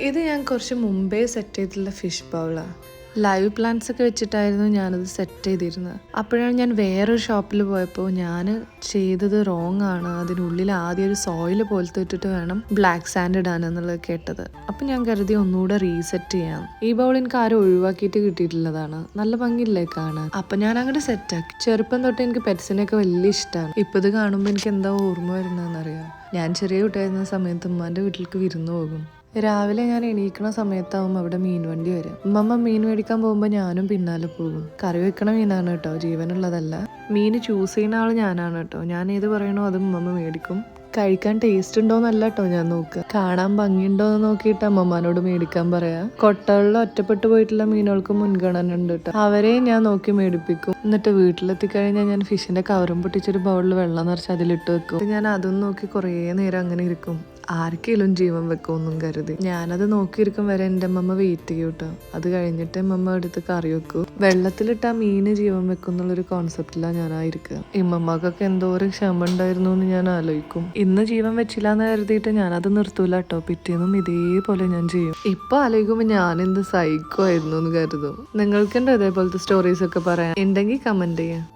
ഇത് ഞാൻ കുറച്ച് മുമ്പേ സെറ്റ് ചെയ്തിട്ടുള്ള ഫിഷ് ബൗളാണ്. ലൈവ് പ്ലാന്റ്സ് ഒക്കെ വെച്ചിട്ടായിരുന്നു ഞാനത് സെറ്റ് ചെയ്തിരുന്നത്. അപ്പോഴാണ് ഞാൻ വേറൊരു ഷോപ്പിൽ പോയപ്പോൾ ഞാൻ ചെയ്തത് റോങ് ആണ്, അതിനുള്ളിൽ ആദ്യം ഒരു സോയിൽ പോലത്തെ ഇട്ടിട്ട് വേണം ബ്ലാക്ക് സാൻഡ് ഇടാനെന്നുള്ളത് കേട്ടത്. അപ്പം ഞാൻ കരുതി ഒന്നുകൂടെ റീസെറ്റ് ചെയ്യാം. ഈ ബൗൾ എനിക്ക് ആരും ഒഴിവാക്കിയിട്ട് കിട്ടിയിട്ടുള്ളതാണ്. നല്ല ഭംഗിയില്ലേ കാണാൻ. അപ്പം ഞാൻ അങ്ങോട്ട് സെറ്റാക്കി. ചെറുപ്പം തൊട്ട് എനിക്ക് പെറ്റ്സിനെയൊക്കെ വലിയ ഇഷ്ടമാണ്. ഇപ്പം ഇത് കാണുമ്പോൾ എനിക്ക് എന്താ ഓർമ്മ വരുന്നതെന്നറിയാം. ഞാൻ ചെറിയ കുട്ടിയായിരുന്ന സമയത്ത് ഉമ്മാൻ്റെ വീട്ടിലേക്ക് വിരുന്ന് പോകും. രാവിലെ ഞാൻ എണീക്കണ സമയത്താവും അവിടെ മീൻ വണ്ടി വരും. ഉമ്മമ്മ മീൻ മേടിക്കാൻ പോകുമ്പോൾ ഞാനും പിന്നാലെ പോകും. കറി വെക്കണ മീനാണ് കേട്ടോ, ജീവനുള്ളതല്ല. മീൻ ചൂസ് ചെയ്യുന്ന ആൾ ഞാനാണ് കേട്ടോ. ഞാൻ ഏത് പറയണോ അത് ഉമ്മമ്മ മേടിക്കും. കഴിക്കാൻ ടേസ്റ്റ് ഉണ്ടോന്നല്ല കേട്ടോ ഞാൻ നോക്കുക, കാണാൻ ഭംഗിയുണ്ടോ എന്ന് നോക്കിയിട്ട് അമ്മമാനോട് മേടിക്കാൻ പറയാ. കൊട്ടകളിൽ ഒറ്റപ്പെട്ടു പോയിട്ടുള്ള മീനുകൾക്ക് മുൻഗണന ഉണ്ട് കേട്ടോ, അവരെ ഞാൻ നോക്കി മേടിപ്പിക്കും. എന്നിട്ട് വീട്ടിലെത്തിക്കഴിഞ്ഞാൽ ഞാൻ ഫിഷിന്റെ കവറും പൊട്ടിച്ചൊരു ബൗളിൽ വെള്ളം നിറച്ച് അതിലിട്ട് വെക്കും. ഞാൻ അതും നോക്കി കുറേ നേരം അങ്ങനെ ഇരിക്കും. ആർക്കെങ്കിലും ജീവൻ വെക്കുമെന്നും കരുതി ഞാനത് നോക്കിയിരിക്കും വരെ എൻ്റെ അമ്മമ്മ വെയിറ്റ് ചെയ്യും കേട്ടോ. അത് കഴിഞ്ഞിട്ട് അമ്മമ്മ എടുത്ത് കറി വെക്കും. വെള്ളത്തിലിട്ട് ആ മീന് ജീവൻ വെക്കും എന്നുള്ളൊരു കോൺസെപ്റ്റിലാണ് ഞാനായിരിക്കുക. ഇമ്മമ്മക്കൊക്കെ എന്തോരം ക്ഷമ ഉണ്ടായിരുന്നു എന്ന് ഞാൻ ആലോചിക്കും. ഇന്ന് ജീവൻ വെച്ചില്ല എന്ന് കരുതിയിട്ട് ഞാനത് നിർത്തൂല കേട്ടോ. പിറ്റേന്നും ഇതേപോലെ ഞാൻ ചെയ്യും. ഇപ്പൊ ആലോചിക്കുമ്പോൾ ഞാനെന്ത് സൈക്കോ ആയിരുന്നു എന്ന് കരുതും. നിങ്ങൾക്കുണ്ടോ ഇതേപോലത്തെ സ്റ്റോറീസ് ഒക്കെ പറയാൻ? ഉണ്ടെങ്കിൽ കമന്റ് ചെയ്യാം.